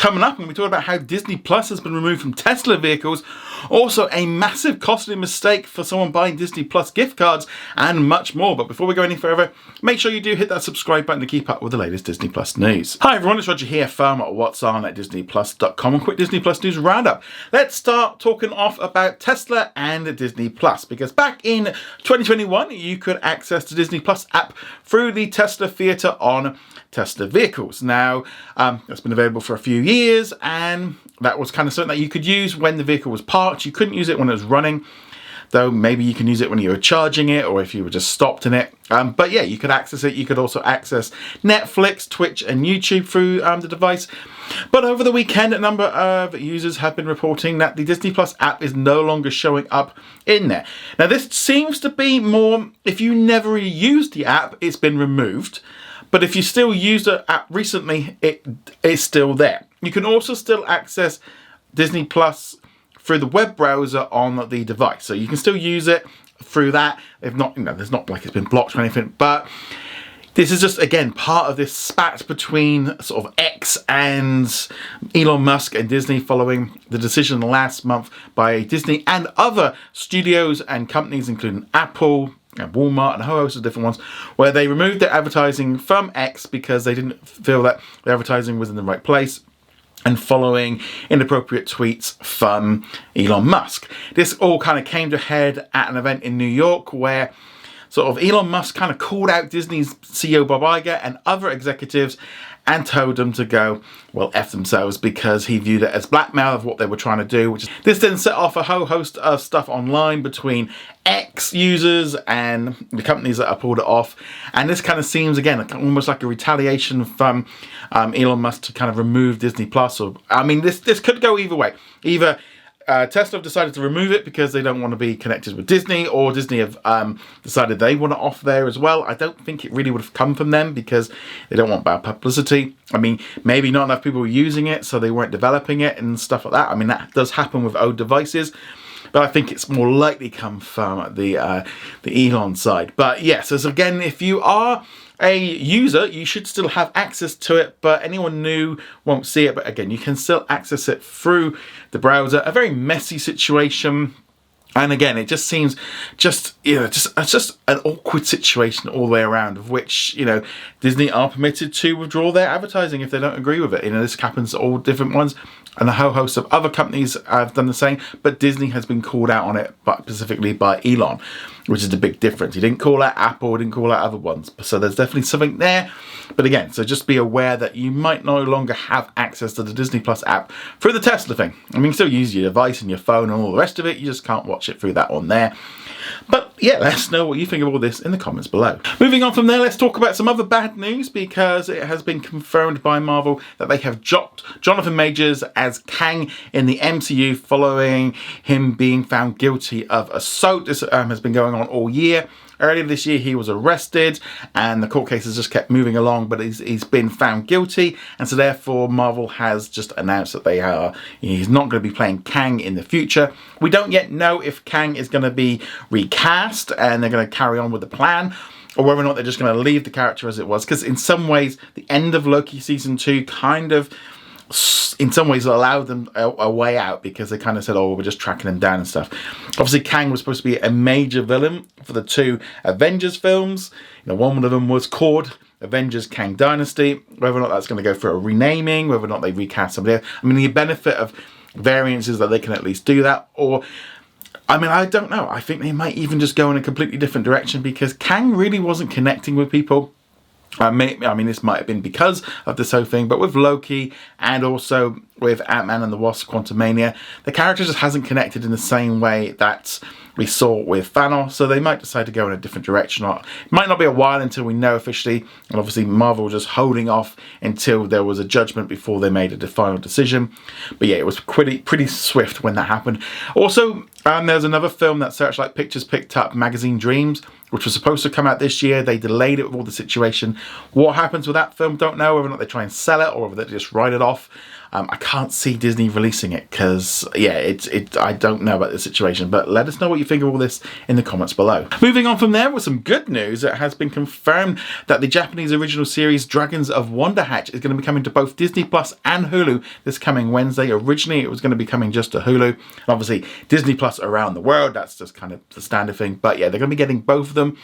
Coming up, I'm going to be talking about how Disney Plus has been removed from Tesla vehicles, also a massive costly mistake for someone buying Disney Plus gift cards, and much more. But before we go any further, make sure you do hit that subscribe button to keep up with the latest Disney Plus news. Hi everyone, it's Roger here from What's On at disneyplus.com. A quick Disney Plus news roundup. Let's start talking off about Tesla and Disney Plus, because back in 2021, you could access the Disney Plus app through the Tesla Theatre on Tesla vehicles. Now, that's been available for a few years, and that was kind of something that you could use when the vehicle was parked. You couldn't use it when it was running, though maybe you can use it when you were charging it or if you were just stopped in it. But yeah, you could access it. You could also access Netflix, Twitch and YouTube through the device. But over the weekend, a number of users have been reporting that the Disney Plus app is no longer showing up in there. Now, this seems to be more, if you never used the app, it's been removed. But if you still used the app recently, it's still there. You can also still access Disney Plus through the web browser on the device. So you can still use it through that. If not, there's not like it's been blocked or anything. But this is just, again, part of this spat between sort of X and Elon Musk and Disney following the decision last month by Disney and other studios and companies, including Apple and Walmart and a whole host of different ones, where they removed their advertising from X because they didn't feel that the advertising was in the right place, and following inappropriate tweets from Elon Musk. This all kind of came to a head at an event in New York where sort of Elon Musk kind of called out Disney's CEO Bob Iger and other executives and told them to go, well, F themselves, because he viewed it as blackmail of what they were trying to do. This then set off a whole host of stuff online between X users and the companies that have pulled it off. And this kind of seems, again, almost like a retaliation from Elon Musk to kind of remove Disney Plus. Or, I mean, this could go either way. Either Tesla have decided to remove it because they don't want to be connected with Disney, or Disney have decided they want it off there as well. I don't think it really would have come from them because they don't want bad publicity. I mean, maybe not enough people were using it, so they weren't developing it and stuff like that. I mean, that does happen with old devices, but I think it's more likely come from the Elon side. But yes, as again, if you are a user, you should still have access to it, but anyone new won't see it. But again, you can still access it through the browser. A very messy situation. And again, it just seems just an awkward situation all the way around, of which, Disney are permitted to withdraw their advertising if they don't agree with it. This happens to all different ones, and a whole host of other companies have done the same, but Disney has been called out on it, but specifically by Elon, which is the big difference. He didn't call out Apple, didn't call out other ones. So there's definitely something there. But again, so just be aware that you might no longer have access to the Disney Plus app through the Tesla thing. I mean, you can still use your device and your phone and all the rest of it. You just can't watch it through that on there. But yeah, let us know what you think of all this in the comments below. Moving on from there, let's talk about some other bad news, because it has been confirmed by Marvel that they have dropped Jonathan Majors as Kang in the MCU following him being found guilty of assault. This has been going on all year. Earlier this year, he was arrested, and the court cases just kept moving along, but he's been found guilty, and so therefore Marvel has just announced that he's not going to be playing Kang in the future. We don't yet know if Kang is going to be recast and they're going to carry on with the plan, or whether or not they're just going to leave the character as it was, because in some ways, the end of Loki Season 2 kind of, in some ways, allowed them a way out, because they kind of said, oh, we're just tracking him down and stuff. Obviously, Kang was supposed to be a major villain for the two Avengers films. One of them was called Avengers Kang Dynasty. Whether or not that's going to go for a renaming, whether or not they recast somebody else. I mean, the benefit of variants is that they can at least do that. Or, I mean, I don't know. I think they might even just go in a completely different direction, because Kang really wasn't connecting with people. I mean, this might have been because of this whole thing, but with Loki and also with Ant-Man and the Wasp: Quantumania, the character just hasn't connected in the same way that we saw with Thanos, so they might decide to go in a different direction. It might not be a while until we know officially, and obviously Marvel just holding off until there was a judgment before they made a final decision. But yeah, it was pretty swift when that happened. Also, there's another film that Searchlight Pictures picked up, Magazine Dreams, which was supposed to come out this year. They delayed it with all the situation. What happens with that film, don't know. Whether or not they try and sell it, or whether they just write it off. I can't see Disney releasing it because, yeah, I don't know about the situation, but let us know what you think of all this in the comments below. Moving on from there with some good news, it has been confirmed that the Japanese original series Dragons of Wonderhatch is going to be coming to both Disney Plus and Hulu this coming Wednesday. Originally, it was going to be coming just to Hulu. Obviously, Disney Plus around the world, that's just kind of the standard thing. But yeah, they're going to be getting both of them,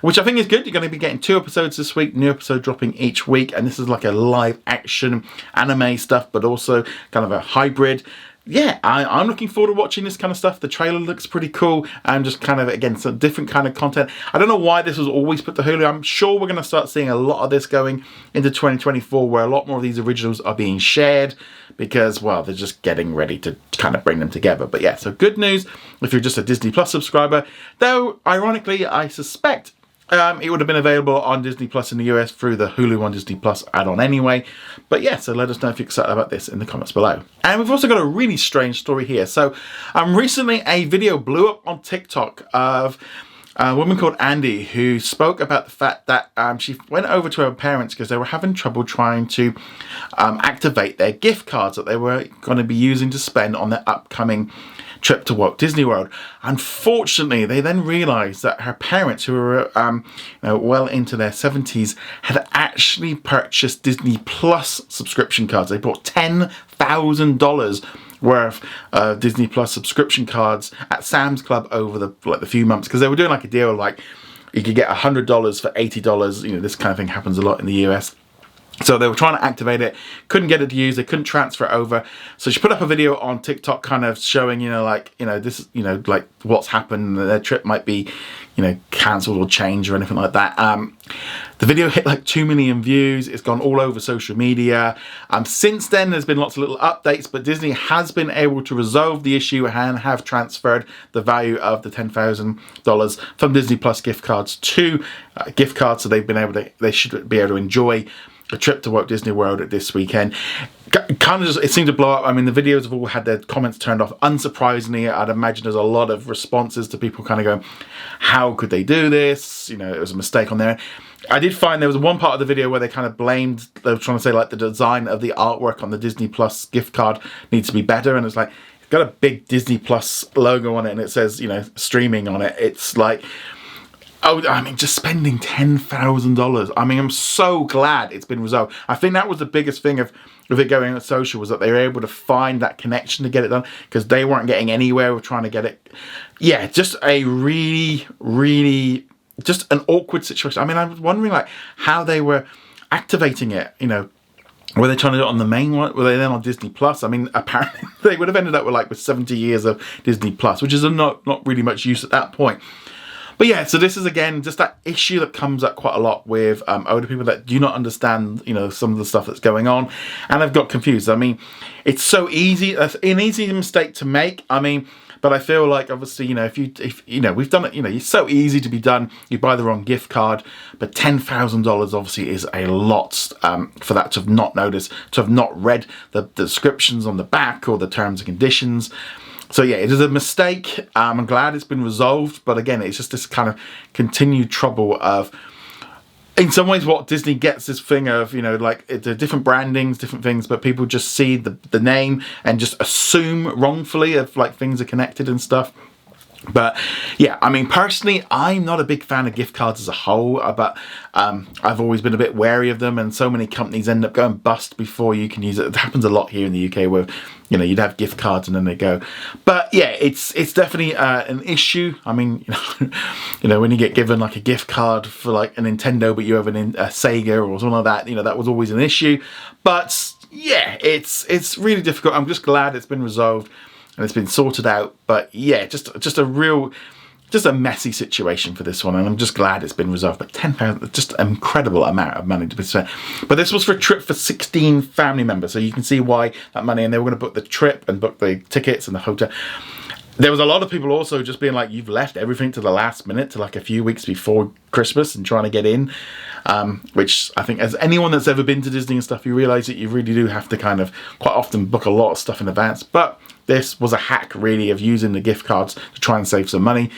which I think is good. You're going to be getting 2 episodes this week, new episode dropping each week, and this is like a live action anime stuff, but also kind of a hybrid. Yeah, I'm looking forward to watching this kind of stuff. The trailer looks pretty cool, and just kind of, again, some different kind of content. I don't know why this was always put to Hulu. I'm sure we're going to start seeing a lot of this going into 2024, where a lot more of these originals are being shared because, well, they're just getting ready to kind of bring them together. But yeah, so good news if you're just a Disney Plus subscriber, though ironically, I suspect it would have been available on Disney Plus in the US through the Hulu on Disney Plus add-on anyway. But yeah, so let us know if you're excited about this in the comments below. And we've also got a really strange story here. So recently a video blew up on TikTok of a woman called Andy who spoke about the fact that she went over to her parents because they were having trouble trying to activate their gift cards that they were going to be using to spend on their upcoming trip to Walt Disney World. Unfortunately, they then realized that her parents, who were well into their 70s, had actually purchased Disney Plus subscription cards. They bought $10,000 worth of Disney Plus subscription cards at Sam's Club over the few months, because they were doing like a deal like you could get $100 for $80. You know, this kind of thing happens a lot in the US. So they were trying to activate it, couldn't get it to use, they couldn't transfer it over. So she put up a video on TikTok kind of showing, this, like what's happened. Their trip might be, cancelled or changed or anything like that. The video hit like 2 million views. It's gone all over social media. Since then, there's been lots of little updates, but Disney has been able to resolve the issue and have transferred the value of the $10,000 from Disney Plus gift cards to gift cards. So they should be able to enjoy a trip to Walt Disney World at this weekend. Kind of just, it seemed to blow up. I mean, the videos have all had their comments turned off. Unsurprisingly, I'd imagine there's a lot of responses to people kind of going, how could they do this? It was a mistake on their end. I did find there was one part of the video where they kind of blamed, they were trying to say like the design of the artwork on the Disney Plus gift card needs to be better. And it's like, it's got a big Disney Plus logo on it and it says, streaming on it. It's like, oh, I mean, just spending $10,000. I mean, I'm so glad it's been resolved. I think that was the biggest thing of it going on social, was that they were able to find that connection to get it done, because they weren't getting anywhere with trying to get it. Yeah, just a really, really, just an awkward situation. I mean, I was wondering like how they were activating it, Were they trying to do it on the main one? Were they then on Disney Plus? I mean, apparently they would have ended up with 70 years of Disney Plus, which is not really much use at that point. But yeah, so this is again just that issue that comes up quite a lot with older people that do not understand, some of the stuff that's going on, and they've got confused. I mean, it's so easy, an easy mistake to make. I mean, but I feel like obviously, if we've done it, it's so easy to be done. You buy the wrong gift card, but $10,000 obviously is a lot for that to have not noticed, to have not read the descriptions on the back or the terms and conditions. So yeah, it is a mistake. I'm glad it's been resolved, but again, it's just this kind of continued trouble of, in some ways, what Disney gets this thing of, the different brandings, different things, but people just see the name and just assume wrongfully of things are connected and stuff. But yeah, I mean, personally, I'm not a big fan of gift cards as a whole, but I've always been a bit wary of them, and so many companies end up going bust before you can use it. It happens a lot here in the UK where, you'd have gift cards and then they go. But yeah, it's definitely an issue. I mean, when you get given a gift card for a Nintendo, but you have a Sega or something like that, that was always an issue. But yeah, it's really difficult. I'm just glad it's been resolved and it's been sorted out. But yeah, just a messy situation for this one, and I'm just glad it's been resolved. But $10,000, just an incredible amount of money to be spent. But this was for a trip for 16 family members, so you can see why that money. And they were going to book the trip and book the tickets and the hotel. There was a lot of people also just being like, you've left everything to the last minute, to a few weeks before Christmas and trying to get in, which I think, as anyone that's ever been to Disney and stuff, you realise that you really do have to kind of quite often book a lot of stuff in advance. But this was a hack really of using the gift cards to try and save some money.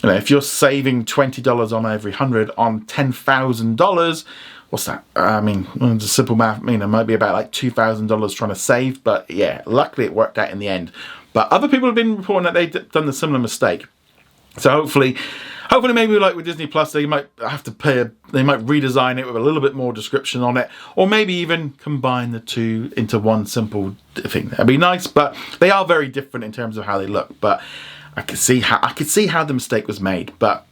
If you're saving $20 on every 100 on $10,000, what's that? I mean, it's a simple math. I mean, it might be about like $2,000 trying to save, but yeah, luckily it worked out in the end. But other people have been reporting that they've done the similar mistake. So hopefully maybe like with Disney Plus, they might have to they might redesign it with a little bit more description on it, or maybe even combine the two into one simple thing. That'd be nice, but they are very different in terms of how they look. But I could see how the mistake was made, but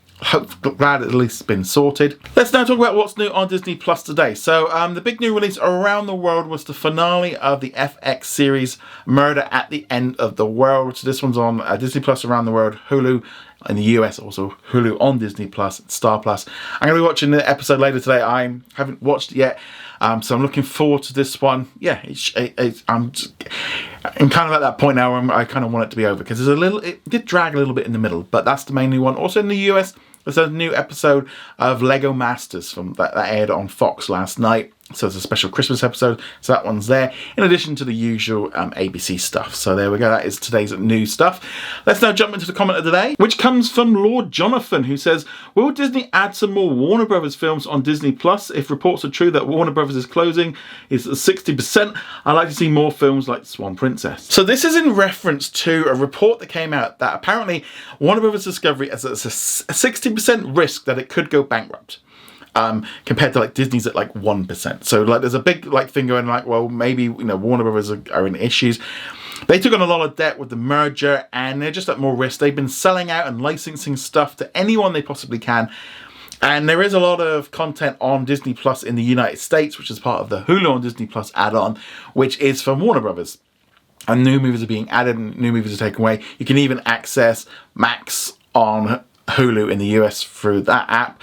glad at least it's been sorted. Let's now talk about what's new on Disney Plus today. So the big new release around the world was the finale of the FX series Murder at the End of the World. So this one's on Disney Plus around the world, Hulu in the US, also Hulu on Disney Plus, Star Plus. I'm going to be watching the episode later today. I haven't watched it yet, so I'm looking forward to this one. Yeah, I'm kind of at that point now where I kind of want it to be over, because it did drag a little bit in the middle, but that's the main new one. Also in the US, there's a new episode of Lego Masters that aired on Fox last night. So it's a special Christmas episode, so that one's there, in addition to the usual ABC stuff. So there we go, that is today's new stuff. Let's now jump into the comment of the day, which comes from Lord Jonathan, who says, will Disney add some more Warner Brothers films on Disney Plus? If reports are true that Warner Brothers is closing is 60%, I'd like to see more films like Swan Princess. So this is in reference to a report that came out that apparently Warner Brothers Discovery has a 60% risk that it could go bankrupt. Compared to like Disney's at like 1%. So like there's a big like thing going like, well, maybe, you know, Warner Brothers are in issues. They took on a lot of debt with the merger and they're just at more risk. They've been selling out and licensing stuff to anyone they possibly can. And there is a lot of content on Disney Plus in the United States, which is part of the Hulu on Disney Plus add-on, which is from Warner Brothers. And new movies are being added and new movies are taken away. You can even access Max on Hulu in the US through that app.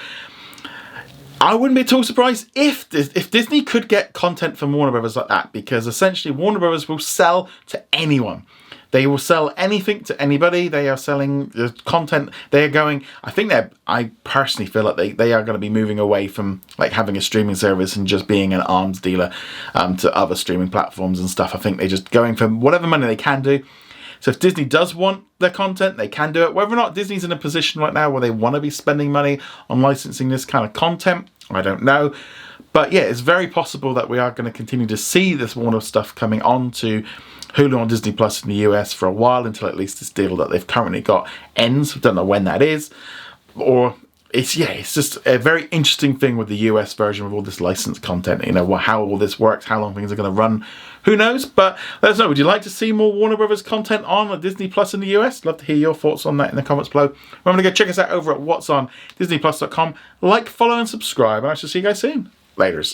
I wouldn't be at all surprised if Disney could get content from Warner Brothers like that, because essentially Warner Brothers will sell to anyone. They will sell anything to anybody. They are selling the content. They are going, I personally feel like they are going to be moving away from like having a streaming service and just being an arms dealer to other streaming platforms and stuff. I think they're just going for whatever money they can do. So if Disney does want their content, they can do it. Whether or not Disney's in a position right now where they want to be spending money on licensing this kind of content, I don't know. But yeah, it's very possible that we are going to continue to see this Warner stuff coming on to Hulu on Disney Plus in the US for a while, until at least this deal that they've currently got ends. We don't know when that is. Or it's just a very interesting thing with the US version with all this licensed content. You know, how all this works, how long things are going to run. Who knows? But let us know. Would you like to see more Warner Brothers content on Disney Plus in the US? Love to hear your thoughts on that in the comments below. Remember to go check us out over at what's on disneyplus.com. Like, follow, and subscribe. And I shall see you guys soon. Laters.